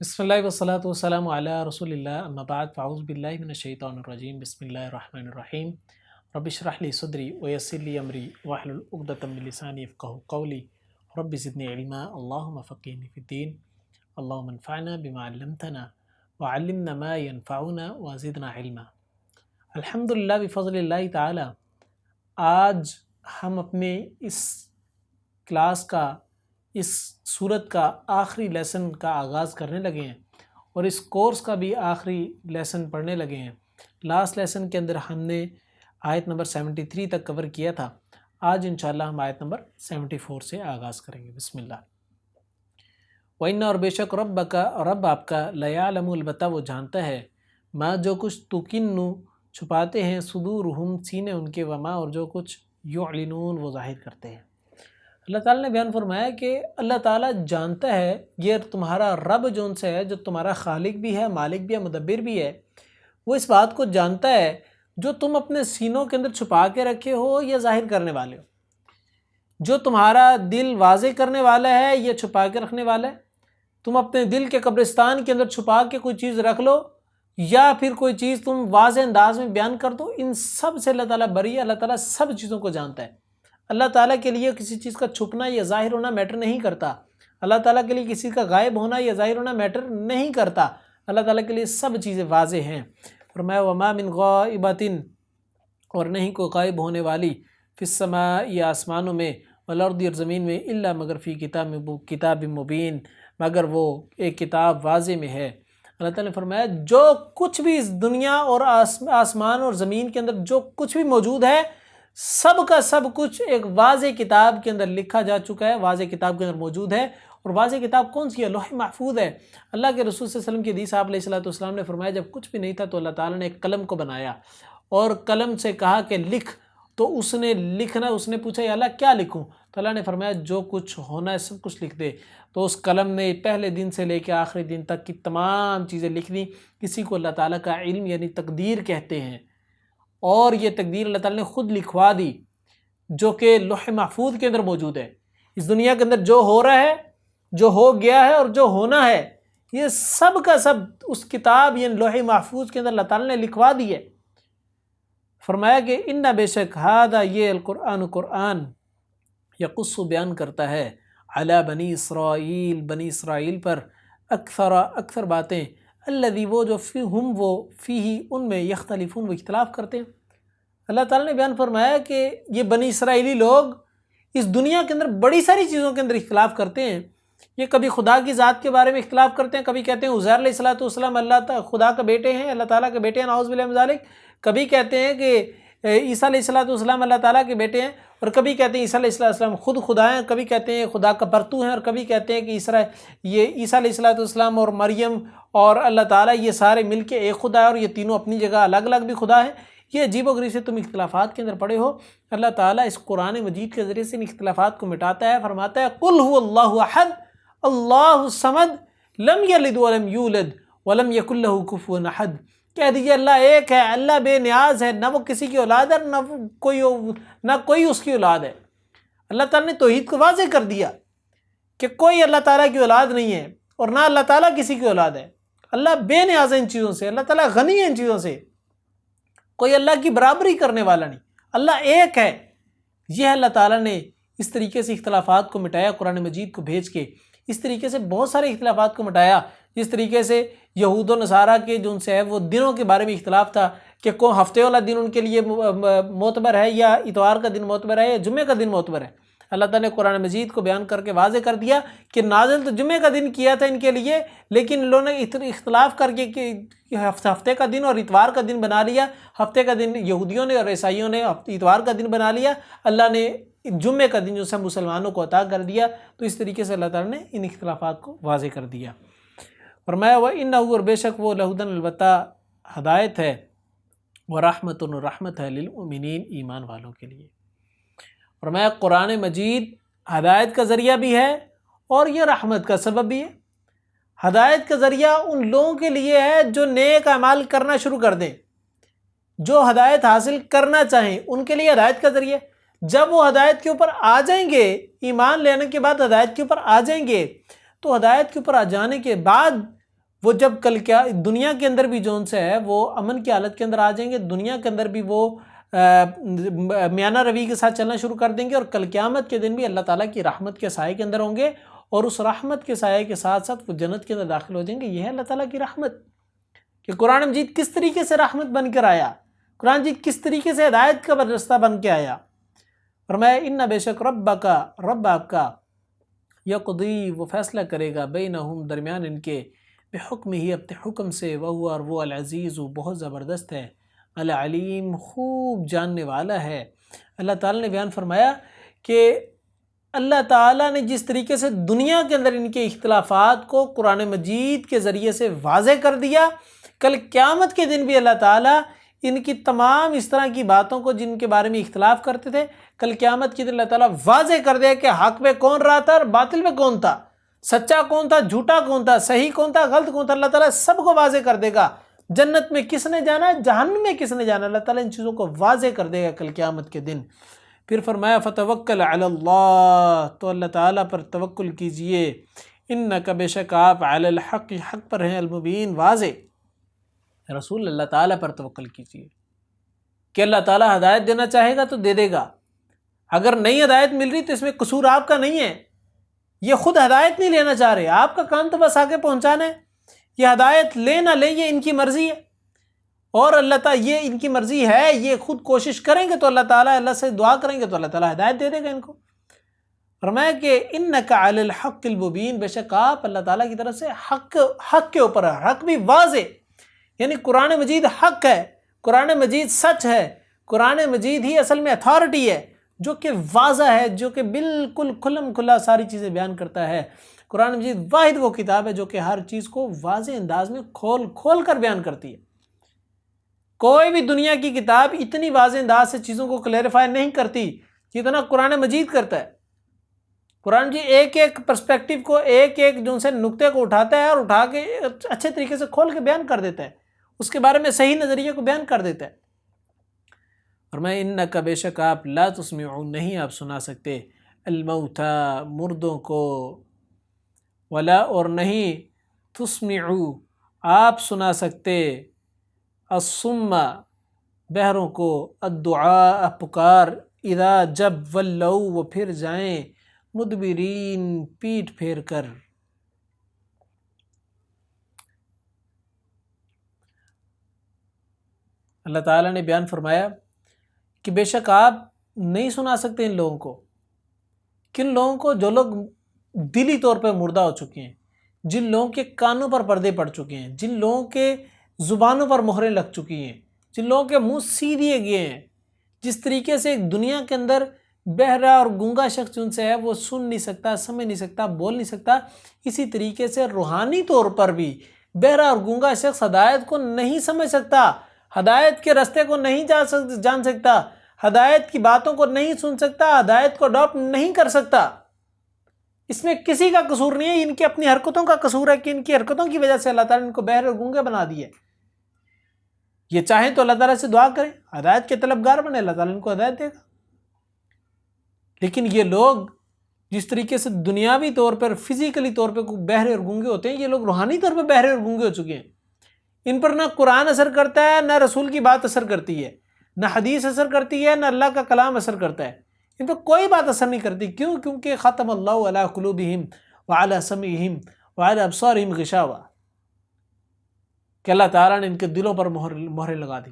بسم اللہ والصلاة والسلام علی رسول اللہ اما بعد فاعوذ باللہ من الشیطان الرجیم بسم اللہ الرحمن الرحیم رب اشرح لی صدری ویسر لی امری واحلل عقدۃ من لسانی یفقہوا قولی رب زدنی علما اللہم فقہنی فی الدین اللہم انفعنا بما علمتنا وعلمنا ما ینفعنا وزدنا علما۔ الحمدللہ بفضل اللہ تعالی آج ہم اپنے اس کلاس کا اس صورت کا آخری لیسن کا آغاز کرنے لگے ہیں اور اس کورس کا بھی آخری لیسن پڑھنے لگے ہیں۔ لاسٹ لیسن کے اندر ہم نے آیت نمبر 73 تک کور کیا تھا۔ آج انشاءاللہ ہم آیت نمبر 74 سے آغاز کریں گے۔ بسم اللہ۔ وَإِنَّ اور بے شک رب آپ کا لَيَعْلَمُ البتہ وہ جانتا ہے ما جو کچھ تُكِنُّ چھپاتے ہیں صدورہم سینے ان کے وما اور جو کچھ یعلنون وہ ظاہر کرتے ہیں۔ اللہ تعالیٰ نے بیان فرمایا کہ اللہ تعالیٰ جانتا ہے، یہ تمہارا رب جو ان سے ہے، جو تمہارا خالق بھی ہے، مالک بھی ہے، مدبر بھی ہے، وہ اس بات کو جانتا ہے جو تم اپنے سینوں کے اندر چھپا کے رکھے ہو یا ظاہر کرنے والے ہو، جو تمہارا دل واضح کرنے والا ہے یا چھپا کے رکھنے والا ہے۔ تم اپنے دل کے قبرستان کے اندر چھپا کے کوئی چیز رکھ لو یا پھر کوئی چیز تم واضح انداز میں بیان کر دو، ان سب سے اللہ تعالیٰ بری ہے۔ اللہ تعالیٰ سب چیزوں کو جانتا ہے۔ اللہ تعالیٰ کے لیے کسی چیز کا چھپنا یا ظاہر ہونا میٹر نہیں کرتا۔ اللہ تعالیٰ کے لیے کسی کا غائب ہونا یا ظاہر ہونا میٹر نہیں کرتا۔ اللہ تعالیٰ کے لیے سب چیزیں واضح ہیں۔ فرمایا وما من غائبۃ اور نہیں کوئی غائب ہونے والی فی السماء یا آسمانوں میں والارض اور زمین میں الا مگر فی کتاب مبین مگر وہ ایک کتاب واضح میں ہے۔ اللہ تعالیٰ نے فرمایا جو کچھ بھی اس دنیا اور آسمان اور زمین کے اندر جو کچھ بھی موجود ہے سب کا سب کچھ ایک واضح کتاب کے اندر لکھا جا چکا ہے، واضح کتاب کے اندر موجود ہے۔ اور واضح کتاب کون سی ہے؟ لوح محفوظ ہے۔ اللہ کے رسول صلی اللہ علیہ وسلم کی حدیث آپ علیہ السلام نے فرمایا جب کچھ بھی نہیں تھا تو اللہ تعالیٰ نے ایک قلم کو بنایا اور قلم سے کہا کہ لکھ، تو اس نے لکھنا، اس نے پوچھا یا اللہ کیا لکھوں؟ تو اللہ نے فرمایا جو کچھ ہونا ہے سب کچھ لکھ دے۔ تو اس قلم نے پہلے دن سے لے کے آخری دن تک کی تمام چیزیں لکھ دیں۔ کسی کو اللہ تعالیٰ کا علم یعنی تقدیر کہتے ہیں، اور یہ تقدیر اللہ تعالیٰ نے خود لکھوا دی جو کہ لوح محفوظ کے اندر موجود ہے۔ اس دنیا کے اندر جو ہو رہا ہے، جو ہو گیا ہے اور جو ہونا ہے، یہ سب کا سب اس کتاب یعنی لوح محفوظ کے اندر اللہ تعالیٰ نے لکھوا دی ہے۔ فرمایا کہ ان بے شک ہذا یہ قرآن یقص بیان کرتا ہے علی بنی اسرائیل بنی اسرائیل پر اکثر باتیں الذی وہ جو فیہ ان میں یختلفون وہ اختلاف کرتے ہیں۔ اللہ تعالیٰ نے بیان فرمایا کہ یہ بنی اسرائیلی لوگ اس دنیا کے اندر بڑی ساری چیزوں کے اندر اختلاف کرتے ہیں۔ یہ کبھی خدا کی ذات کے بارے میں اختلاف کرتے ہیں، کبھی کہتے ہیں عزیر علیہ السلام اللہ خدا کا بیٹے ہیں، اللہ تعالیٰ کے بیٹے ہیں، نعوذ باللہ من ذالک۔ کبھی کہتے ہیں کہ عیسیٰ علیہ السلام اللہ تعالیٰ کے بیٹے ہیں، اور کبھی کہتے ہیں عیسیٰ علیہ السلام خود خدا ہیں، کبھی کہتے ہیں خدا کا برتو ہیں، اور کبھی کہتے ہیں کہ یہ عیسیٰ علیہ السلام اور مریم اور اللہ تعالیٰ یہ سارے مل کے ایک خدا ہے، اور یہ تینوں اپنی جگہ الگ الگ بھی خدا ہیں۔ یہ عجیب و غریب سے تم اختلافات کے اندر پڑے ہو۔ اللہ تعالیٰ اس قرآن مجید کے ذریعے سے ان اختلافات کو مٹاتا ہے۔ فرماتا ہے قل هو اللہ احد اللہ الصمد لم یلد ولم یولد ولم یکن له کفوا احد۔ کہہ دیجئے اللہ ایک ہے، اللہ بے نیاز ہے، نہ وہ کسی کی اولاد ہے، نہ کوئی اس کی اولاد ہے۔ اللہ تعالیٰ نے توحید کو واضح کر دیا کہ کوئی اللہ تعالیٰ کی اولاد نہیں ہے اور نہ اللہ تعالیٰ کسی کی اولاد ہے۔ اللہ بے نیاز ہے ان چیزوں سے، اللہ تعالیٰ غنی ہے ان چیزوں سے، کوئی اللہ کی برابری کرنے والا نہیں، اللہ ایک ہے۔ یہ اللہ تعالیٰ نے اس طریقے سے اختلافات کو مٹایا قرآن مجید کو بھیج کے۔ اس طریقے سے بہت سارے اختلافات کو مٹایا، جس طریقے سے یہود و نصارہ کے جو ان سے ہے وہ دنوں کے بارے میں اختلاف تھا کہ کون ہفتے والا دن ان کے لیے معتبر ہے یا اتوار کا دن معتبر ہے یا جمعے کا دن معتبر ہے۔ اللہ تعالیٰ نے قرآن مجید کو بیان کر کے واضح کر دیا کہ نازل تو جمعے کا دن کیا تھا ان کے لیے، لیکن انہوں نے اختلاف کر کے کہ ہفتے کا دن اور اتوار کا دن بنا لیا۔ ہفتے کا دن یہودیوں نے اور عیسائیوں نے اتوار کا دن بنا لیا، اللہ نے جمعے کا دن جو سب مسلمانوں کو عطا کر دیا۔ تو اس طریقے سے اللہ تعالیٰ نے ان اختلافات کو واضح کر دیا۔ فرمایا وَإِنَّهُ اور بے شک وہ لَهُدًى البتہ ہدایت ہے، وَرَحْمَةٌ رحمت ہے للمؤمنین ایمان والوں کے لیے۔ فرمایا قرآن مجید ہدایت کا ذریعہ بھی ہے اور یہ رحمت کا سبب بھی ہے۔ ہدایت کا ذریعہ ان لوگوں کے لیے ہے جو نیک اعمال کرنا شروع کر دیں، جو ہدایت حاصل کرنا چاہیں ان کے لیے ہدایت کا ذریعہ۔ جب وہ ہدایت کے اوپر آ جائیں گے، ایمان لینے کے بعد ہدایت کے اوپر آ جائیں گے، تو ہدایت کے اوپر آ جانے کے بعد وہ جب کل کیا دنیا کے اندر بھی جون سے ہے وہ امن کی حالت کے اندر آ جائیں گے، دنیا کے اندر بھی وہ میانہ روی کے ساتھ چلنا شروع کر دیں گے، اور کل قیامت کے دن بھی اللہ تعالیٰ کی رحمت کے سائے کے اندر ہوں گے، اور اس رحمت کے سائے کے ساتھ ساتھ وہ جنت کے اندر داخل ہو جائیں گے۔ یہ ہے اللہ تعالیٰ کی رحمت کہ قرآن مجید کس طریقے سے رحمت بن کر آیا، قرآن مجید کس طریقے سے ہدایت کا رستہ بن کے آیا۔ فرمایا ان بے شک رب آپ کا یقضی وہ فیصلہ کرے گا بینہم درمیان ان کے بحکم ہی اپنے حکم سے، وہو اور وہ العزیز بہت زبردست ہے، العلیم خوب جاننے والا ہے۔ اللہ تعالیٰ نے بیان فرمایا کہ اللہ تعالیٰ نے جس طریقے سے دنیا کے اندر ان کے اختلافات کو قرآن مجید کے ذریعے سے واضح کر دیا، کل قیامت کے دن بھی اللہ تعالیٰ ان کی تمام اس طرح کی باتوں کو جن کے بارے میں اختلاف کرتے تھے، کل قیامت کے دن اللہ تعالیٰ واضح کر دے کہ حق پہ کون رہا تھا اور باطل پہ کون تھا، سچا کون تھا، جھوٹا کون تھا، صحیح کون تھا، غلط کون تھا۔ اللہ تعالیٰ سب کو واضح کر دے گا، جنت میں کس نے جانا ہے، جہنم میں کس نے جانا ہے، اللہ تعالیٰ ان چیزوں کو واضح کر دے گا کل قیامت کے دن۔ پھر فرمایا فتوکل علی اللہ، تو اللہ تعالیٰ پر توکل کیجئے، انک بے شک آپ علی الحق حق پر ہیں، المبین واضح۔ رسول اللہ تعالیٰ پر توکل کیجئے کہ اللہ تعالیٰ ہدایت دینا چاہے گا تو دے دے گا، اگر نئی ہدایت مل رہی تو اس میں قصور آپ کا نہیں ہے، یہ خود ہدایت نہیں لینا چاہ رہے، آپ کا کام تو بس آگے پہنچانا ہے، یہ ہدایت لے نہ لے یہ ان کی مرضی ہے، اور اللہ تعالیٰ یہ ان کی مرضی ہے، یہ خود کوشش کریں گے تو اللہ تعالیٰ اللہ سے دعا کریں گے تو اللہ تعالیٰ ہدایت دے دے گا ان کو۔ فرمایا کہ انک علی الحق المبین، بے شک آپ اللہ تعالیٰ کی طرف سے حق کے اوپر ہے، حق بھی واضح، یعنی قرآن مجید حق ہے، قرآن مجید سچ ہے، قرآن مجید ہی اصل میں اتھارٹی ہے جو کہ واضح ہے، جو کہ بالکل کھلم کھلا ساری چیزیں بیان کرتا ہے۔ قرآن مجید واحد وہ کتاب ہے جو کہ ہر چیز کو واضح انداز میں کھول کر بیان کرتی ہے۔ کوئی بھی دنیا کی کتاب اتنی واضح انداز سے چیزوں کو کلیریفائی نہیں کرتی جتنا قرآن مجید کرتا ہے۔ قرآن جی ایک ایک پرسپیکٹیو کو، ایک ایک جو سے نقطے کو اٹھاتا ہے اور اٹھا کے اچھے طریقے سے کھول کے بیان کر دیتا ہے، اس کے بارے میں صحیح نظریے کو بیان کر دیتا ہے۔ اور میں انک بے شک آپ لا تسمعون نہیں آپ سنا سکتے، الموتى مردوں کو، ولا اور نہیں تسمعو آپ سنا سکتے، الصم بہروں کو، الدعاء پکار، اذا جب ولوا وہ پھر جائیں، مدبرین پیٹ پھیر کر۔ اللہ تعالیٰ نے بیان فرمایا کہ بے شک آپ نہیں سنا سکتے ان لوگوں کو، کن لوگوں کو؟ جو لوگ دلی طور پہ مردہ ہو چکے ہیں، جن لوگوں کے کانوں پر پردے پڑ چکے ہیں، جن لوگوں کے زبانوں پر مہریں لگ چکی ہیں، جن لوگوں کے منہ سی دیے گئے ہیں۔ جس طریقے سے ایک دنیا کے اندر بہرا اور گونگا شخص جن سے ہے وہ سن نہیں سکتا، سمجھ نہیں سکتا، بول نہیں سکتا، اسی طریقے سے روحانی طور پر بھی بہرا اور گونگا شخص ہدایت کو نہیں سمجھ سکتا، ہدایت کے رستے کو نہیں جان سکتا، ہدایت کی باتوں کو نہیں سن سکتا، ہدایت کو اڈاپٹ نہیں کر سکتا۔ اس میں کسی کا قصور نہیں ہے، ان کی اپنی حرکتوں کا قصور ہے کہ ان کی حرکتوں کی وجہ سے اللہ تعالیٰ نے ان کو بہرے اور گونگے بنا دیے۔ یہ چاہیں تو اللہ تعالیٰ سے دعا کریں، ہدایت کے طلبگار بنے، اللہ تعالیٰ ان کو ہدایت دے گا۔ لیکن یہ لوگ جس طریقے سے دنیاوی طور پر فزیکلی طور پہ بہرے اور گونگے ہوتے ہیں، یہ لوگ روحانی طور پہ بہرے اور گونگے ہو چکے ہیں۔ ان پر نہ قرآن اثر کرتا ہے، نہ رسول کی بات اثر کرتی ہے، نہ حدیث اثر کرتی ہے، نہ اللہ کا کلام اثر کرتا ہے، ان پر کوئی بات اثر نہیں کرتی۔ کیوں؟ کیونکہ ختم اللہ علی قلوبہم وعلی سمعہم وعلی ابصارہم غشاوہ، کہ اللہ تعالیٰ نے ان کے دلوں پر مہریں لگا دی،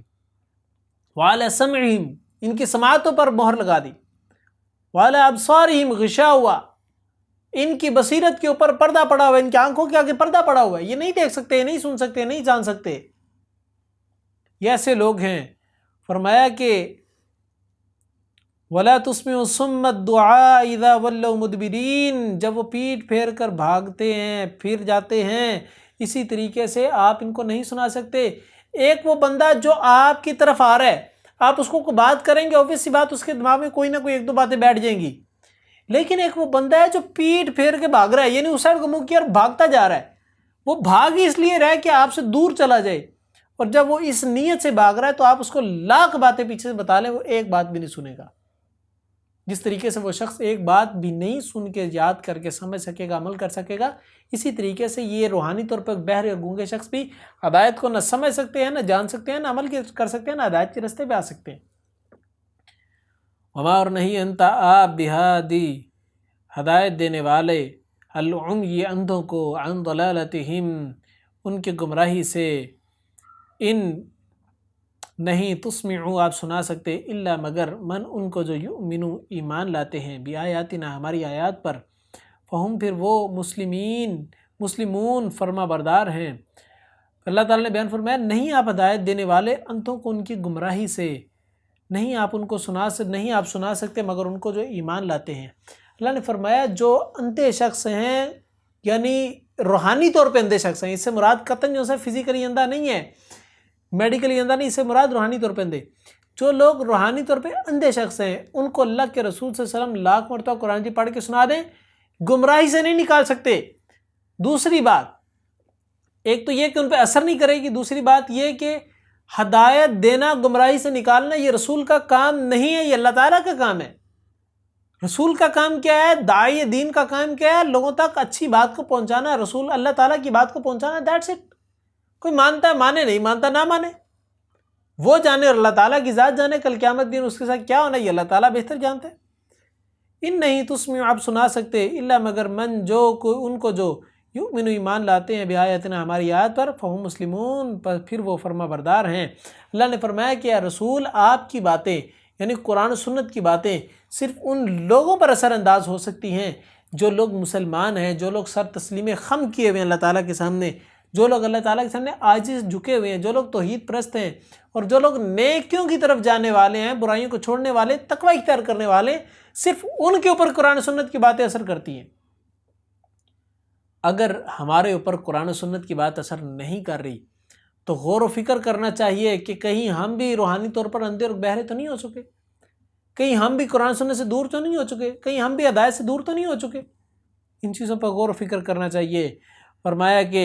وعلی سمعہم ان کی سماعتوں پر مہر لگا دی، وعلی ابصارہم غشاوہ ان کی بصیرت کے اوپر پردہ پڑا ہوا ہے، ان کی آنکھوں کے آگے پردہ پڑا ہوا ہے، یہ نہیں دیکھ سکتے، نہیں سن سکتے، نہیں جان سکتے۔ یہ ایسے لوگ ہیں۔ فرمایا کہ وَلَا تُسْمِعُ الصُّمَّ الدُّعَاءَ إِذَا وَلَّوْا مُدْبِرِينَ جب وہ پیٹ پھیر کر بھاگتے ہیں، پھر جاتے ہیں، اسی طریقے سے آپ ان کو نہیں سنا سکتے۔ ایک وہ بندہ جو آپ کی طرف آ رہا ہے، آپ اس کو بات کریں گے، obvious سی بات اس کے دماغ میں کوئی نہ کوئی ایک دو باتیں بیٹھ جائیں گی۔ لیکن ایک وہ بندہ ہے جو پیٹ پھیر کے بھاگ رہا ہے، یعنی اس سائڈ کو منہ کیا اور بھاگتا جا رہا ہے، وہ بھاگ ہی اس لیے رہا ہے کہ آپ سے دور چلا جائے، اور جب وہ اس نیت سے بھاگ رہا ہے تو آپ اس کو لاکھ باتیں پیچھے سے بتا لیں، وہ ایک بات بھی نہیں سنے گا۔ جس طریقے سے وہ شخص ایک بات بھی نہیں سن کے یاد کر کے سمجھ سکے گا، عمل کر سکے گا، اسی طریقے سے یہ روحانی طور پر بہرے اور گونگے شخص بھی ہدایت کو نہ سمجھ سکتے ہیں، نہ جان سکتے ہیں، نہ عمل کر سکتے ہیں، نہ ہدایت کے راستے پہ آ سکتے ہیں۔ وما، اور نہیں انت آپ بہادی ہدایت دینے والے، العمی اندھوں کو، عن ضلالتہم ان کے گمراہی سے، ان نہیں تسمعو آپ سنا سکتے، الا مگر من ان کو جو یؤمنو ایمان لاتے ہیں، بآیاتنا ہماری آیات پر، فہم پھر وہ مسلمون فرما بردار ہیں۔ اللہ تعالیٰ نے بیان فرمایا نہیں آپ ہدایت دینے والے انتوں کو ان کی گمراہی سے، نہیں آپ ان کو نہیں آپ سنا سکتے مگر ان کو جو ایمان لاتے ہیں۔ اللہ نے فرمایا جو اندھے شخص ہیں، یعنی روحانی طور پہ اندھے شخص ہیں، اس سے مراد قطعاً جو ہے فزیکلی اندھا نہیں ہے، میڈیکلی اندھا نہیں، اس سے مراد روحانی طور پہ اندھے، جو لوگ روحانی طور پہ اندھے شخص ہیں ان کو اللہ کے رسول صلی اللہ علیہ وسلم لاکھ مرتبہ قرآن جی پڑھ کے سنا دیں، گمراہی سے نہیں نکال سکتے۔ دوسری بات، ایک تو یہ کہ ان پہ اثر نہیں کرے گی، دوسری بات یہ کہ ہدایت دینا، گمراہی سے نکالنا یہ رسول کا کام نہیں ہے، یہ اللہ تعالیٰ کا کام ہے۔ رسول کا کام کیا ہے؟ داعی دین کا کام کیا ہے؟ لوگوں تک اچھی بات کو پہنچانا، رسول اللہ تعالیٰ کی بات کو پہنچانا، دیٹس اٹ۔ کوئی مانتا ہے مانے، نہیں مانتا نہ مانے، وہ جانے اور اللہ تعالیٰ کی ذات جانے، کل قیامت دن اس کے ساتھ کیا ہونا یہ اللہ تعالیٰ بہتر جانتے ہیں۔ ان نہیں تسمعوا آپ سنا سکتے، الا مگر من جو ان کو جو یؤمنوا ایمان لاتے ہیں بآیاتنا ہماری آیات پر، فہم مسلمون پھر وہ فرما بردار ہیں۔ اللہ نے فرمایا کہ یا رسول آپ کی باتیں یعنی قرآن و سنت کی باتیں صرف ان لوگوں پر اثر انداز ہو سکتی ہیں جو لوگ مسلمان ہیں، جو لوگ سر تسلیم خم کیے ہوئے ہیں اللہ تعالیٰ کے سامنے، جو لوگ اللہ تعالیٰ کے سامنے عاجز جھکے ہوئے ہیں، جو لوگ توحید پرست ہیں اور جو لوگ نیکیوں کی طرف جانے والے ہیں، برائیوں کو چھوڑنے والے، تقوی اختیار کرنے والے، صرف ان کے اوپر قرآن و سنت کی باتیں اثر کرتی ہیں۔ اگر ہمارے اوپر قرآن و سنت کی بات اثر نہیں کر رہی تو غور و فکر کرنا چاہیے کہ کہیں ہم بھی روحانی طور پر اندھے اور بہرے تو نہیں ہو چکے، کہیں ہم بھی قرآن و سنت سے دور تو نہیں ہو چکے، کہیں ہم بھی ہدایت سے دور تو نہیں ہو چکے۔ ان چیزوں پر غور و فکر کرنا چاہیے۔ فرمایا کہ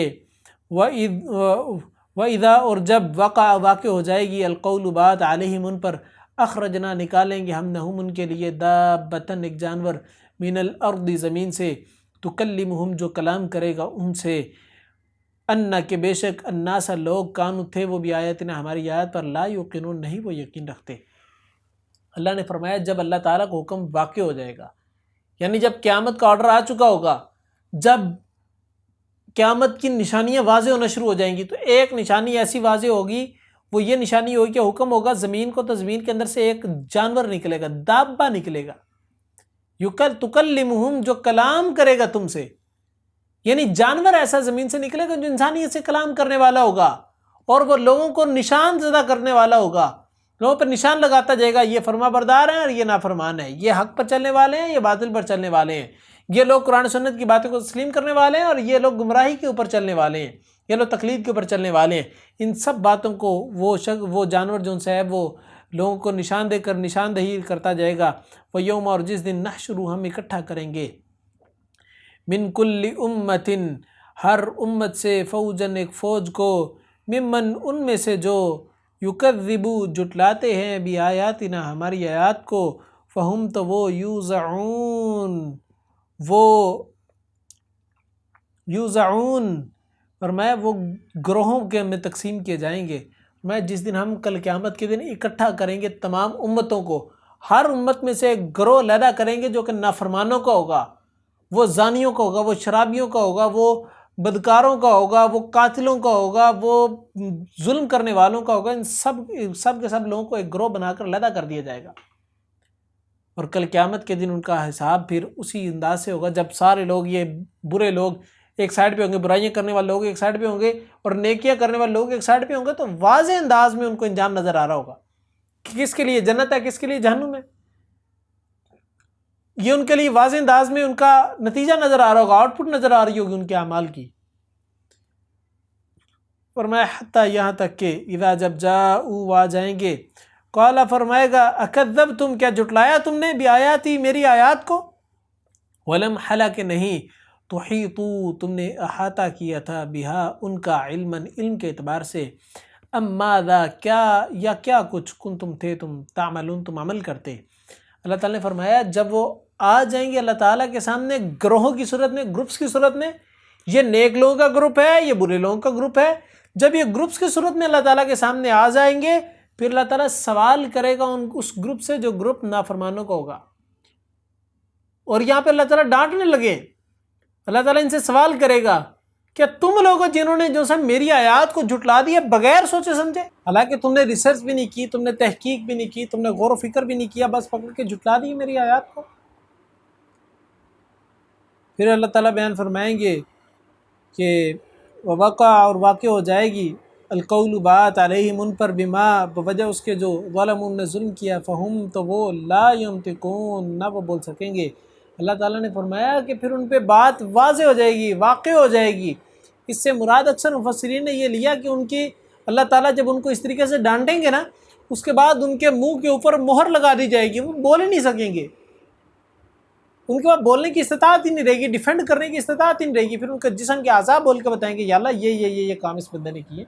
وَإِذَا اور جب واقع ہو جائے گی القول بات علیہم ان پر، اخرجنا نکالیں گے ہم نہم ان کے لیے دابتن ایک جانور، من الارض زمین سے، تکلمہم جو کلام کرے گا ان سے، ان کہ بے شک الناس لوگ کانو تھے وہ بھی آیاتنا ہماری آیات پر لا یوقنون نہیں وہ یقین رکھتے۔ اللہ نے فرمایا جب اللہ تعالیٰ کو حکم واقع ہو جائے گا، یعنی جب قیامت کا آرڈر آ چکا ہوگا، جب قیامت کی نشانیاں واضح ہونا شروع ہو جائیں گی، تو ایک نشانی ایسی واضح ہوگی، وہ یہ نشانی ہوگی کہ حکم ہوگا زمین کو، تو زمین کے اندر سے ایک جانور نکلے گا، دابہ نکلے گا، تکلمہم جو کلام کرے گا تم سے، یعنی جانور ایسا زمین سے نکلے گا جو انسانیت سے کلام کرنے والا ہوگا، اور وہ لوگوں کو نشان زدہ کرنے والا ہوگا، لوگوں پر نشان لگاتا جائے گا، یہ فرما بردار ہیں اور یہ نافرمان ہیں، یہ حق پر چلنے والے ہیں، یہ باطل پر چلنے والے ہیں، یہ لوگ قرآن سنت کی باتوں کو تسلیم کرنے والے ہیں اور یہ لوگ گمراہی کے اوپر چلنے والے ہیں، یہ لوگ تقلید کے اوپر چلنے والے ہیں۔ ان سب باتوں کو وہ جانور جو ان سے ہے وہ لوگوں کو نشاندہی کرتا جائے گا۔ وہ یوم اور جس دن نحشر ہم اکٹھا کریں گے، من کل امت ہر امت سے، فوجن ایک فوج کو، ممن ان میں سے جو یکذبو جٹلاتے ہیں بآیاتنا ہماری آیات کو، فہم تو وہ یوزعون فرمایا وہ گروہوں کے میں تقسیم کیے جائیں گے۔ میں جس دن ہم کل قیامت کے دن اکٹھا کریں گے تمام امتوں کو، ہر امت میں سے ایک گروہ علیحدہ کریں گے جو کہ نافرمانوں کا ہوگا، وہ زانیوں کا ہوگا، وہ شرابیوں کا ہوگا، وہ بدکاروں کا ہوگا، وہ قاتلوں کا ہوگا، وہ ظلم کرنے والوں کا ہوگا۔ ان سب کے سب لوگوں کو ایک گروہ بنا کر علیحدہ کر دیا جائے گا، اور کل قیامت کے دن ان کا حساب پھر اسی انداز سے ہوگا جب سارے لوگ، یہ برے لوگ ایک سائڈ پہ ہوں گے، برائیاں کرنے والے لوگ ایک سائڈ پہ ہوں گے، اور نیکیاں کرنے والے لوگ ایک سائڈ پہ ہوں گے، تو واضح انداز میں ان کو انجام نظر آ رہا ہوگا کہ کس کے لیے جنت ہے، کس کے لیے جہنم ہے۔ یہ ان کے لیے واضح انداز میں ان کا نتیجہ نظر آ رہا ہوگا، آؤٹ پٹ نظر آ رہی ہوگی ان کے اعمال کی۔ فرمایا حتیٰ یہاں تک کہ اذا جب جاؤ آ جائیں گے، قالا فرمائے گا اکذبتم کیا جھٹلایا تم نے بآیاتی میری آیات کو، ولم حالانکہ نہیں تحیطوا تم نے احاطہ کیا تھا بہا ان کا علم کے اعتبار سے، ام ماذا کیا یا کیا کچھ کنتم تھے تم تعملون تم عمل کرتے، اللہ تعالیٰ نے فرمایا جب وہ آ جائیں گے اللہ تعالیٰ کے سامنے گروہوں کی صورت میں، گروپس کی صورت میں، یہ نیک لوگوں کا گروپ ہے، یہ برے لوگوں کا گروپ ہے، جب یہ گروپس کی صورت میں اللہ تعالیٰ کے سامنے آ جائیں گے پھر اللہ تعالیٰ سوال کرے گا اس گروپ سے جو گروپ نافرمانوں کا ہوگا، اور یہاں پہ اللہ تعالیٰ ڈانٹنے لگے، اللہ تعالیٰ ان سے سوال کرے گا کہ تم لوگ جنہوں نے جو سب میری آیات کو جھٹلا دیا بغیر سوچے سمجھے، حالانکہ تم نے ریسرچ بھی نہیں کی، تم نے تحقیق بھی نہیں کی، تم نے غور و فکر بھی نہیں کیا، بس پکڑ کے جھٹلا دی میری آیات کو۔ پھر اللہ تعالیٰ بیان فرمائیں گے کہ وقع اور واقع ہو جائے گی القول بات علیہم ان پر بما بوجہ اس کے جو ظلموا نے ظلم کیا، فہم تو وہ لا ینطقون نہ وہ بول سکیں گے۔ اللہ تعالیٰ نے فرمایا کہ پھر ان پہ بات واضح ہو جائے گی، واقع ہو جائے گی۔ اس سے مراد اکثر مفسرین نے یہ لیا کہ ان کی اللہ تعالیٰ جب ان کو اس طریقے سے ڈانٹیں گے نا، اس کے بعد ان کے منہ کے اوپر مہر لگا دی جائے گی، وہ بول ہی نہیں سکیں گے، ان کے بعد بولنے کی استطاعت ہی نہیں رہے گی، ڈیفینڈ کرنے کی استطاعت ہی نہیں رہے گی۔ پھر ان کے جسم کے اعضاء بول کے بتائیں گے یا اللہ یہ کام اس بندے نے کیے۔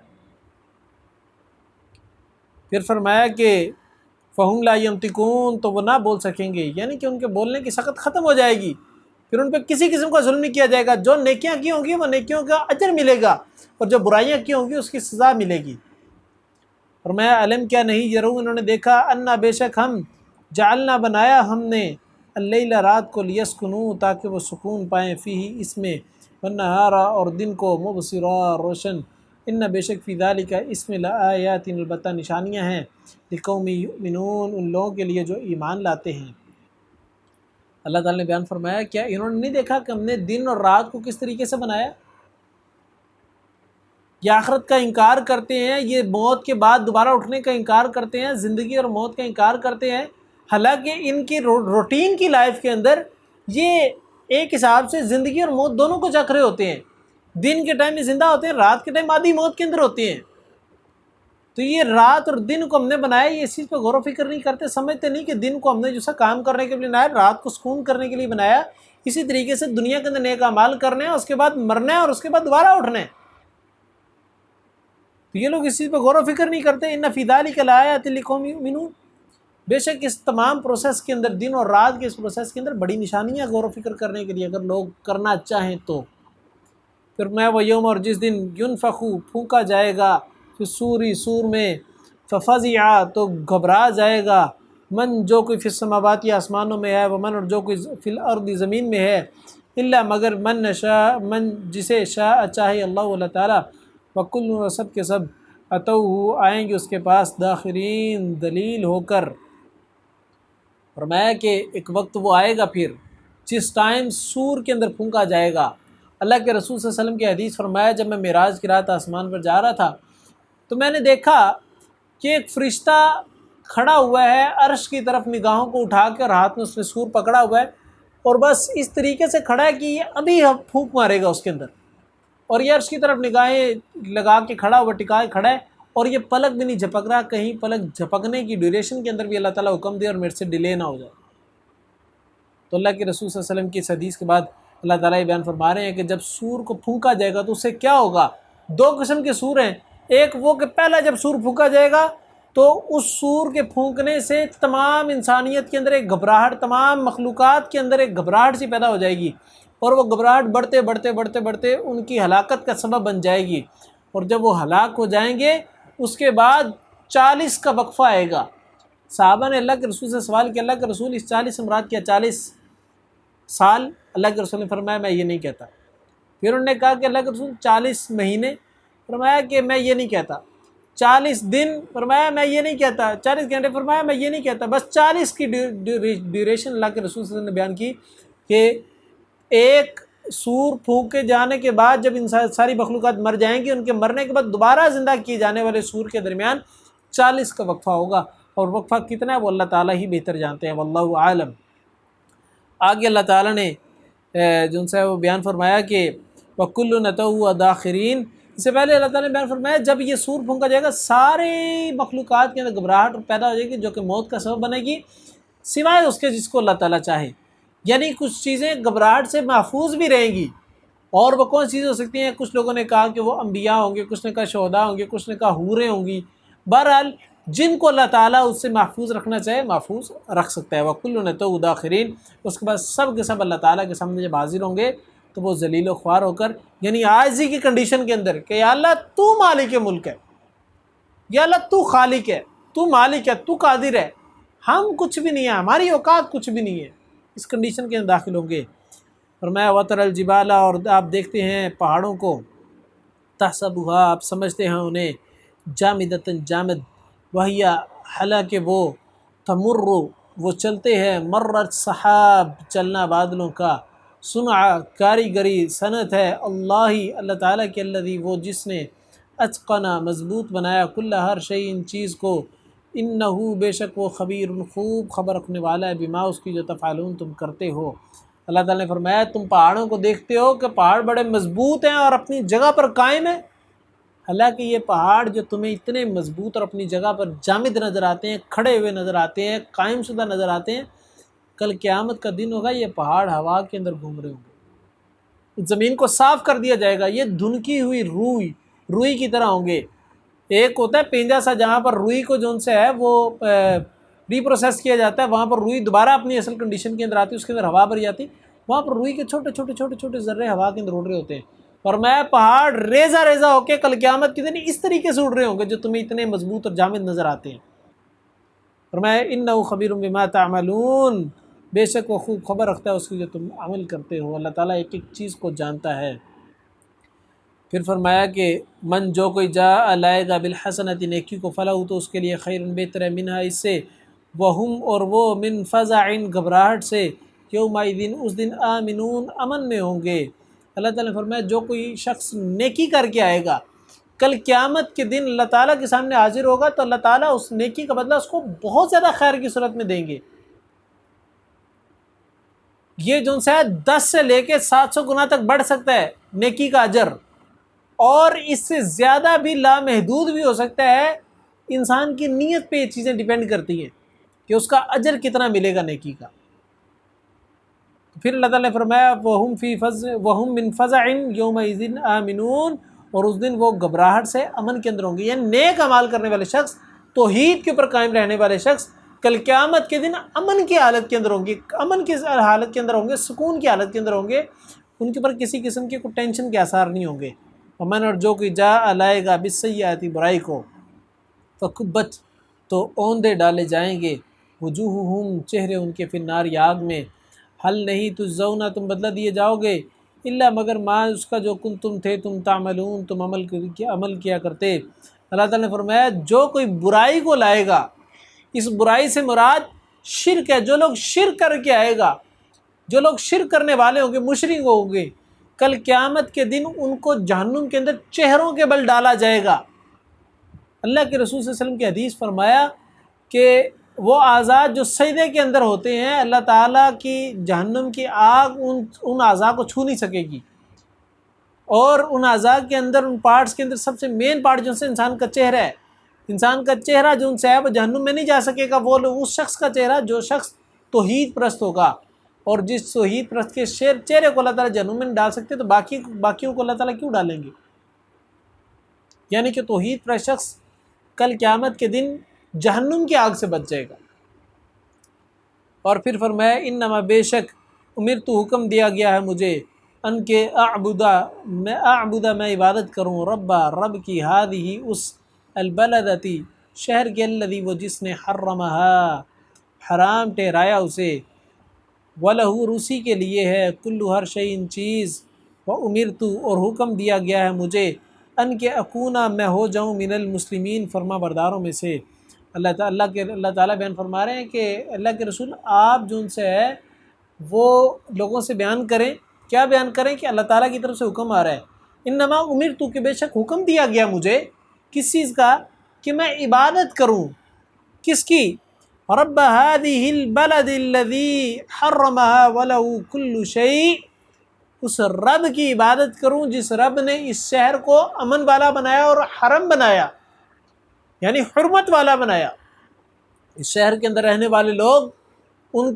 پھر فرمایا کہ فہم لا ینطقون تو وہ نہ بول سکیں گے، یعنی کہ ان کے بولنے کی سخت ختم ہو جائے گی، پھر ان پہ کسی قسم کا ظلم نہیں کیا جائے گا، جو نیکیاں کی ہوں گی وہ نیکیوں کا اجر ملے گا، اور جو برائیاں کی ہوں گی اس کی سزا ملے گی۔ فرمایا علم کیا نہیں یرون انہوں نے دیکھا، انا بے شک ہم جعلنا بنایا ہم نے اللیل رات کو لیسکنوا تاکہ وہ سکون پائیں فیہ اس میں، والنہار اور دن کو مبصرا روشن، ان بے شک فی ذالک اس میں لآیات البتہ نشانیاں ہیں لقوم یؤمنون ان لوگوں کے لیے جو ایمان لاتے ہیں۔ اللہ تعالیٰ نے بیان فرمایا کیا انہوں نے نہیں دیکھا کہ ہم نے دن اور رات کو کس طریقے سے بنایا؟ یہ آخرت کا انکار کرتے ہیں، یہ موت کے بعد دوبارہ اٹھنے کا انکار کرتے ہیں، زندگی اور موت کا انکار کرتے ہیں، حالانکہ ان کی روٹین کی لائف کے اندر یہ ایک حساب سے زندگی اور موت دونوں کو چکھ رہے ہوتے ہیں، دن کے ٹائم میں زندہ ہوتے ہیں، رات کے ٹائم آدھی موت کے اندر ہوتے ہیں۔ تو یہ رات اور دن کو ہم نے بنایا، یہ اس چیز پہ غور و فکر نہیں کرتے، سمجھتے نہیں کہ دن کو ہم نے جو سا کام کرنے کے لیے بنایا، رات کو سکون کرنے کے لیے بنایا، اسی طریقے سے دنیا کے اندر نیک اعمال کرنے ہیں، اس کے بعد مرنا ہے اور اس کے بعد دوبارہ اٹھنا ہے۔ تو یہ لوگ اس چیز پہ غور و فکر نہیں کرتے۔ ان فی ذالک لآیات لقوم یؤمنون، بے شک اس تمام پروسیس کے اندر، دن اور رات کے اس پروسیس کے اندر بڑی نشانیاں غور و فکر کرنے کے لیے، اگر لوگ کرنا چاہیں تو۔ پھر میں وہ یوم اور جس دن ینفخ پھونکا جائے گا پھر سور میں، ففزع تو گھبرا جائے گا، من جو کوئی فی السماوات آسمانوں میں ہے، ومن اور جو کوئی فی الارض زمین میں ہے، الا مگر من شاء من جسے شاء چاہے اللہ تعالیٰ، وکل سب کے سب اتوہ آئیں گے اس کے پاس داخرین دلیل ہو کر۔ فرمایا کہ ایک وقت وہ آئے گا پھر جس ٹائم سور کے اندر پھونکا جائے گا۔ اللہ کے رسول صلی اللہ علیہ وسلم کی حدیث فرمایا جب میں معراج کی رات آسمان پر جا رہا تھا تو میں نے دیکھا کہ ایک فرشتہ کھڑا ہوا ہے عرش کی طرف، نگاہوں کو اٹھا کر ہاتھ میں اس نے سور پکڑا ہوا ہے، اور بس اس طریقے سے کھڑا ہے کہ یہ ابھی پھونک مارے گا اس کے اندر، اور یہ عرش کی طرف نگاہیں لگا کے کھڑا ہوا، ٹکائے کھڑا ہے، اور یہ پلک بھی نہیں جھپک رہا، کہیں پلک جھپکنے کی ڈیوریشن کے اندر بھی اللہ تعالیٰ حکم دے اور میرے سے ڈیلے نہ ہو جائے۔ تو اللہ کے رسول صلی اللہ علیہ وسلم کی اس حدیث کے بعد اللہ تعالیٰ یہ بیان فرما رہے ہیں کہ جب سور کو پھونکا جائے گا تو اس سے کیا ہوگا؟ دو قسم کے سور ہیں، ایک وہ کہ پہلا جب سور پھونکا جائے گا تو اس سور کے پھونکنے سے تمام انسانیت کے اندر ایک گھبراہٹ، تمام مخلوقات کے اندر ایک گھبراہٹ سی پیدا ہو جائے گی، اور وہ گھبراہٹ بڑھتے بڑھتے بڑھتے بڑھتے ان کی ہلاکت کا سبب بن جائے گی، اور جب وہ ہلاک ہو جائیں گے اس کے بعد 40 کا وقفہ آئے گا۔ صحابہ نے اللہ کے رسول سے سوال کیا، اللہ کے رسول اس 40 سے مراد کیا؟ 40 سال؟ اللہ کے رسول نے فرمایا میں یہ نہیں کہتا۔ پھر انہوں نے کہا کہ اللہ کے رسول 40 مہینے؟ فرمایا کہ میں یہ نہیں کہتا۔ 40 دن؟ فرمایا میں یہ نہیں کہتا۔ 40 گھنٹے؟ فرمایا میں یہ نہیں کہتا۔ بس 40 کی ڈیوریشن اللہ کے رسول صلی اللہ علیہ وسلم نے بیان کی کہ ایک سور پھونکے جانے کے بعد جب انسان ساری مخلوقات مر جائیں گی، ان کے مرنے کے بعد دوبارہ زندہ کیے جانے والے سور کے درمیان 40 کا وقفہ ہوگا، اور وقفہ کتنا ہے وہ اللہ تعالیٰ ہی بہتر جانتے ہیں، واللہ عالم۔ آگے اللہ تعالیٰ نے جن سے وہ بیان فرمایا کہ وَكُلٌّ أَتَوْهُ دَاخِرِينَ، اس سے پہلے اللہ تعالیٰ نے بیان فرمایا جب یہ سور پھونکا جائے گا سارے مخلوقات کے اندر گھبراہٹ پیدا ہو جائے گی جو کہ موت کا سبب بنے گی، سوائے اس کے جس کو اللہ تعالیٰ چاہے، یعنی کچھ چیزیں گھبراہٹ سے محفوظ بھی رہیں گی۔ اور وہ کون سی چیزیں ہو سکتی ہیں؟ کچھ لوگوں نے کہا کہ وہ انبیاء ہوں گے، کچھ نے کہا شہداء ہوں گے، کچھ نے کہا حوریں ہوں گی۔ بہرحال جن کو اللہ تعالیٰ اس سے محفوظ رکھنا چاہے محفوظ رکھ سکتا ہے۔ وَكُلٌّ نَتَوْا دَاخِرِينَ، اس کے بعد سب کے سب اللہ تعالیٰ کے سامنے جب حاضر ہوں گے تو وہ ذلیل و خوار ہو کر، یعنی عاجزی کی کنڈیشن کے اندر کہ یا اللہ تو مالک ملک ہے، یا اللہ تو خالق ہے، تو مالک ہے، تو قادر ہے، ہم کچھ بھی نہیں ہیں، ہماری اوقات کچھ بھی نہیں ہے، اس کنڈیشن کے اندر داخل ہوں گے۔ فرمایا وَتَرَى الْجِبَالَ، اور آپ دیکھتے ہیں پہاڑوں کو، تحسبها، آپ سمجھتے ہیں انہیں، جامدۃ، جامد، وہی، حالانکہ وہ، تمر، وہ چلتے ہیں، مرت سحاب، چلنا بادلوں کا، صنع، کاریگری، صنعت ہے، اللہ تعالیٰ کے، الذی، وہ جس نے، اتقنا، مضبوط بنایا، کل، ہر شیء، ان چیز کو، انہ، بے شک وہ، خبیر، خوب خبر رکھنے والا ہے، بما، اس کی جو تفعلون، تم کرتے ہو۔ اللہ تعالیٰ نے فرمایا تم پہاڑوں کو دیکھتے ہو کہ پہاڑ بڑے مضبوط ہیں اور اپنی جگہ پر قائم ہیں، حالانکہ یہ پہاڑ جو تمہیں اتنے مضبوط اور اپنی جگہ پر جامد نظر آتے ہیں، کھڑے ہوئے نظر آتے ہیں، قائم شدہ نظر آتے ہیں، کل قیامت کا دن ہوگا یہ پہاڑ ہوا کے اندر گھوم رہے ہوں گے، زمین کو صاف کر دیا جائے گا، یہ دھنکی ہوئی روئی کی طرح ہوں گے۔ ایک ہوتا ہے پینجا سا جہاں پر روئی کو جون سے ہے وہ ری پروسیس کیا جاتا ہے، وہاں پر روئی دوبارہ اپنی اصل کنڈیشن کے اندر آتی ہے، اس کے اندر ہوا بھر جاتی، وہاں پر روئی کے چھوٹے چھوٹے چھوٹے چھوٹے ذرے ہوا کے اندر اڑ رہے ہوتے ہیں، اور میں پہاڑ ریزہ ریزہ ہو کے کل قیامت کے دن اس طریقے سے اڑ رہے ہوں گے جو تمہیں اتنے مضبوط اور جامد نظر آتے ہیں۔ فرمایا انہ خبیر بما تعملون، بے شک وہ خوب خبر رکھتا ہے اس کی جو تم عمل کرتے ہو، اللہ تعالیٰ ایک ایک چیز کو جانتا ہے۔ پھر فرمایا کہ من، جو کوئی جاء، لائے گا، بالحسنۃ، نیکی کو، فلہ، تو اس کے لیے، خیر، بہتر ہے، منہا، اس سے، وہم، اور وہ، من فزع، گھبراہٹ سے، یومئذ، اس دن، آمنون، امن میں ہوں گے۔ اللہ تعالیٰ نے فرمایا جو کوئی شخص نیکی کر کے آئے گا کل قیامت کے دن اللہ تعالیٰ کے سامنے حاضر ہوگا تو اللہ تعالیٰ اس نیکی کا بدلہ اس کو بہت زیادہ خیر کی صورت میں دیں گے۔ یہ جو ہے 10 سے لے کے 700 گنا تک بڑھ سکتا ہے نیکی کا اجر، اور اس سے زیادہ بھی لامحدود بھی ہو سکتا ہے۔ انسان کی نیت پہ یہ چیزیں ڈیپینڈ کرتی ہیں کہ اس کا اجر کتنا ملے گا نیکی کا۔ پھر اللہ تعالیٰ نے فرمایا وَهُمْ مِنْ فَزَعٍ يَوْمَئِذٍ آمِنُونَ، اور اس دن وہ گھبراہٹ سے امن کے اندر ہوں گے، یعنی نیک اعمال کرنے والے شخص، توحید کے اوپر قائم رہنے والے شخص کل قیامت کے دن امن کی حالت کے اندر ہوں گے، امن کی حالت کے اندر ہوں گے، سکون کی حالت کے اندر ہوں گے، ان کے اوپر کسی قسم کے کوئی ٹینشن کے آثار نہیں ہوں گے۔ ومن، اور جو کوئی جاء، لائے گا، بالسیئۃ، برائی کو، فکبت، تو اوندے ڈالے جائیں گے، وجوہہم، چہرے ان کے، فی النار، آگ میں، حل نہیں تجزون، تم بدلہ دیے جاؤ گے، الا، مگر، ما، اس کا جو تم تھے تم تعملون، تم عمل کیا کرتے۔ اللہ تعالیٰ نے فرمایا جو کوئی برائی کو لائے گا، اس برائی سے مراد شرک ہے، جو لوگ شرک کر کے آئے گا، جو لوگ شرک کرنے والے ہوں گے، مشرک ہوں گے، کل قیامت کے دن ان کو جہنم کے اندر چہروں کے بل ڈالا جائے گا۔ اللہ کے رسول صلی اللہ علیہ وسلم کی حدیث فرمایا کہ وہ اعضاء جو سجدے کے اندر ہوتے ہیں، اللہ تعالیٰ کی جہنم کی آگ ان اعضاء کو چھو نہیں سکے گی، اور ان اعضاء کے اندر، ان پارٹس کے اندر سب سے مین پارٹ جو سے انسان کا چہرہ ہے، انسان کا چہرہ جو ان سے ہے وہ جہنم میں نہیں جا سکے گا، وہ اس شخص کا چہرہ جو شخص توحید پرست ہوگا، اور جس توحید پرست کے چہرے کو اللہ تعالیٰ جہنم میں نہیں ڈال سکتے تو باقیوں کو اللہ تعالیٰ کیوں ڈالیں گے؟ یعنی کہ توحید پرست شخص کل قیامت کے دن جہنم کی آگ سے بچ جائے گا۔ اور پھر فرمایا انما، بے شک، امرت، حکم دیا گیا ہے مجھے، ان کے اعبد، میں عبادت کروں، رب کی، ہذہ، اس، البلدتی، شہر کے، الذی، وہ جس نے، حرمہا، حرام ٹھہرایا اسے، وَلَهُ، اور اسی کے لیے ہے، کل، ہر شیء، چیز، وَأُمِرْتُ، اور حکم دیا گیا ہے مجھے، ان کے اکونا، میں ہو جاؤں، من المسلمین، فرما برداروں میں سے۔ اللہ تعالیٰ بیان فرما رہے ہیں کہ اللہ کے رسول آپ جو ان سے ہے وہ لوگوں سے بیان کریں، کیا بیان کریں کہ اللہ تعالیٰ کی طرف سے حکم آ رہا ہے، انما امرت، کہ بے شک حکم دیا گیا مجھے، کس چیز کا؟ کہ میں عبادت کروں، کس کی؟ رب هذه البلد الذي حرمها وله كل شيء، اس رب کی عبادت کروں جس رب نے اس شہر کو امن والا بنایا اور حرم بنایا، یعنی حرمت والا بنایا۔ اس شہر کے اندر رہنے والے لوگ ان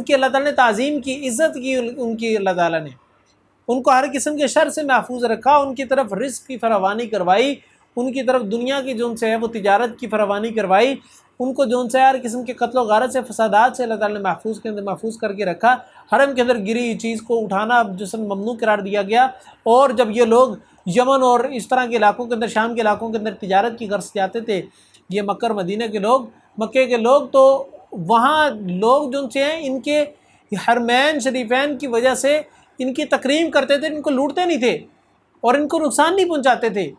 کی اللہ تعالیٰ نے تعظیم کی، عزت کی، ان کی اللہ تعالیٰ نے ان کو ہر قسم کے شر سے محفوظ رکھا، ان کی طرف رزق کی فراوانی کروائی، ان کی طرف دنیا کی جو ان سے ہے وہ تجارت کی فراوانی کروائی، ان کو جو ان سے ہر قسم کے قتل و غارت سے فسادات سے اللہ تعالیٰ نے محفوظ کر کے رکھا۔ حرم کے اندر گری چیز کو اٹھانا جسم ممنوع قرار دیا گیا، اور جب یہ لوگ یمن اور اس طرح کے علاقوں کے اندر، شام کے علاقوں کے اندر تجارت کی غرض سے جاتے تھے، یہ مکہ اور مدینہ کے لوگ، مکے کے لوگ، تو وہاں لوگ جو ان سے ہیں ان کے حرمین شریفین کی وجہ سے ان کی تکریم کرتے تھے، ان کو لوٹتے نہیں تھے اور ان کو نقصان نہیں پہنچاتے تھے۔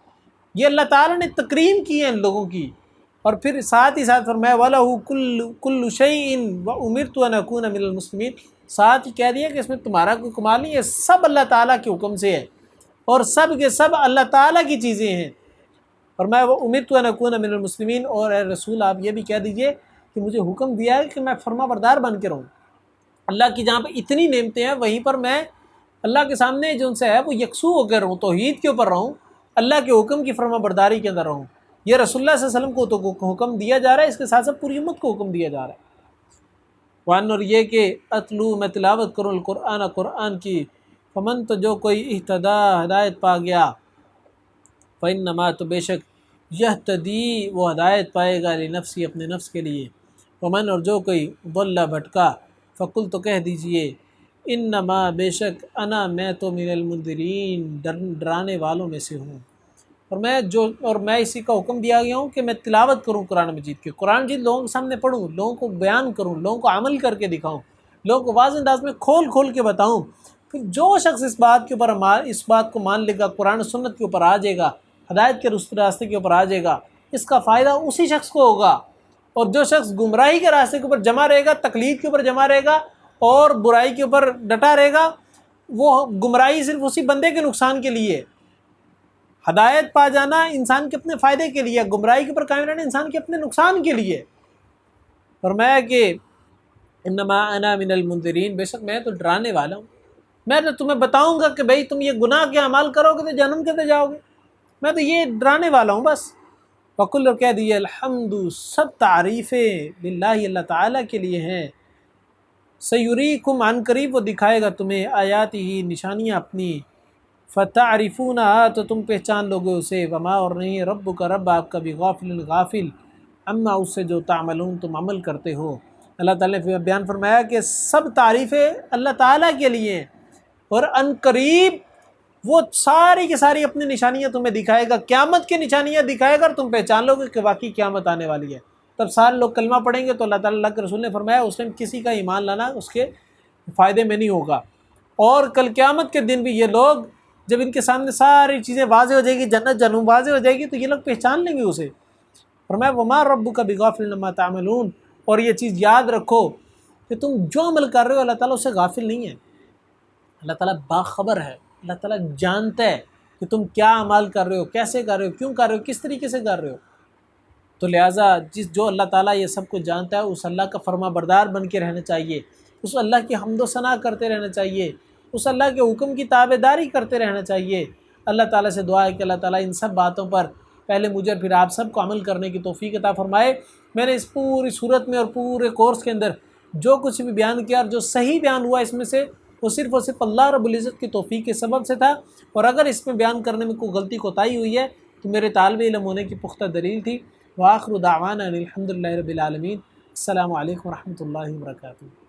یہ اللہ تعالیٰ نے تکریم کی ہے ان لوگوں کی، اور پھر ساتھ ہی ساتھ فرمایا وَلَهُ كُلُّ شَيْءٍ وَأُمِرْتُ أَنْ أَكُونَ مِنَ الْمُسْلِمِينَ، ساتھ ہی کہہ دیا کہ اس میں تمہارا کوئی کمال نہیں ہے، سب اللہ تعالیٰ کے حکم سے ہے اور سب کے سب اللہ تعالیٰ کی چیزیں ہیں۔ فرمایا وَأُمِرْتُ أَنْ أَكُونَ مِنَ الْمُسْلِمِينَ، اور اے رسول آپ یہ بھی کہہ دیجئے کہ مجھے حکم دیا ہے کہ میں فرما بردار بن کے رہوں۔ اللہ کی جہاں پہ اتنی نعمتیں ہیں وہیں پر میں اللہ کے سامنے جو ان سے ہے وہ یکسو ہو کر رہوں، توحید کے اوپر رہوں، اللہ کے حکم کی فرما برداری کے اندر رہوں۔ یہ رسول اللہ صلی اللہ علیہ وسلم کو تو حکم دیا جا رہا ہے، اس کے ساتھ ساتھ پوری امت کو حکم دیا جا رہا ہے۔ وان، اور یہ کہ اتلو، میں تلاوت کروں القرآن، قرآن کی، فمن، تو جو کوئی اہتدا، ہدایت پا گیا، فإنما، تو بے شک، یہتدی، وہ ہدایت پائے گا، لنفسی، اپنے نفس کے لیے، ومن، اور جو کوئی ضل، بھٹکا، فقل، تو کہہ دیجئے، انما، بے شک، انا، میں تو من المنذرین، ڈرانے والوں میں سے ہوں، اور میں اسی کا حکم دیا گیا ہوں کہ میں تلاوت کروں قرآن مجید کی، قرآن مجید لوگوں کے سامنے پڑھوں، لوگوں کو بیان کروں، لوگوں کو عمل کر کے دکھاؤں، لوگوں کو واضح انداز میں کھول کھول کے بتاؤں۔ پھر جو شخص اس بات کو مان لے گا، قرآن و سنت کے اوپر آ جائے گا، ہدایت کے راستے کے اوپر آ جائے گا، اس کا فائدہ اسی شخص کو ہوگا، اور جو شخص گمراہی کے راستے کے اوپر جمع رہے گا، تقلید کے اوپر جمع رہے گا اور برائی کے اوپر ڈٹا رہے گا، وہ گمراہی صرف اسی بندے کے نقصان کے لیے، ہدایت پا جانا انسان کے اپنے فائدے کے لیے، گمراہی کے اوپر قائم رہنا انسان کے اپنے نقصان کے لیے۔ فرمایا کہ انما انا من المنذرین، بے شک میں تو ڈرانے والا ہوں، میں تو تمہیں بتاؤں گا کہ بھئی تم یہ گناہ کے اعمال کرو گے تو جہنم کے جاؤ گے، میں تو یہ ڈرانے والا ہوں بس۔ وَقُلْ، اور کہہ دیجیے، الحمد، سب تعریفیں، للہ، اللہ تعالیٰ کے لیے ہیں، سیریکم، عن قریب وہ دکھائے گا تمہیں، آیاتی ہی، نشانیاں اپنی، فتعرفونہا، تو تم پہچان لوگے اسے، وما، اور نہیں ربک، رب آپ کا بھی، غافل، غافل، اما، اس سے جو تعملون، تم عمل کرتے ہو۔ اللہ تعالیٰ نے بیان فرمایا کہ سب تعریفیں اللہ تعالیٰ کے لیے ہیں، اور عن قریب وہ ساری کی ساری اپنی نشانیاں تمہیں دکھائے گا، قیامت کی نشانیاں دکھائے گا، اور تم پہچان لو گے کہ واقعی قیامت آنے والی ہے۔ تب سارے لوگ کلمہ پڑھیں گے تو اللہ تعالیٰ، اللہ کے رسول نے فرمایا اس ٹائم کسی کا ایمان لانا اس کے فائدے میں نہیں ہوگا، اور کل قیامت کے دن بھی یہ لوگ، جب ان کے سامنے ساری چیزیں واضح ہو جائے گی، جنت جہنم واضح ہو جائے گی، تو یہ لوگ پہچان لیں گے اسے۔ فرمایا وما ربک بغافل عما تعملون، اور یہ چیز یاد رکھو کہ تم جو عمل کر رہے ہو اللہ تعالیٰ اس سے غافل نہیں ہے، اللہ تعالیٰ باخبر ہے، اللہ تعالیٰ جانتا ہے کہ تم کیا عمل کر رہے ہو، کیسے کر رہے ہو، کیوں کر رہے ہو، کس طریقے سے کر رہے ہو۔ تو لہٰذا جو اللہ تعالیٰ یہ سب کچھ جانتا ہے، اس اللہ کا فرما بردار بن کے رہنا چاہیے، اس اللہ کی حمد و ثنا کرتے رہنا چاہیے، اس اللہ کے حکم کی تابع داری کرتے رہنا چاہیے۔ اللہ تعالیٰ سے دعا ہے کہ اللہ تعالیٰ ان سب باتوں پر پہلے مجھے اور پھر آپ سب کو عمل کرنے کی توفیق عطا فرمائے۔ میں نے اس پوری صورت میں اور پورے کورس کے اندر جو کچھ بھی بیان کیا اور جو صحیح بیان ہوا اس میں سے، وہ صرف اور صرف اللہ رب العزت کی توفیق کے سبب سے تھا، اور اگر اس میں بیان کرنے میں کوئی غلطی کوتاہی ہوئی ہے تو میرے طالب علم ہونے کی پختہ دلیل تھی۔ وآخر دعوانا الحمد للہ رب العالمین۔ السلام علیکم ورحمۃ اللہ وبرکاتہ۔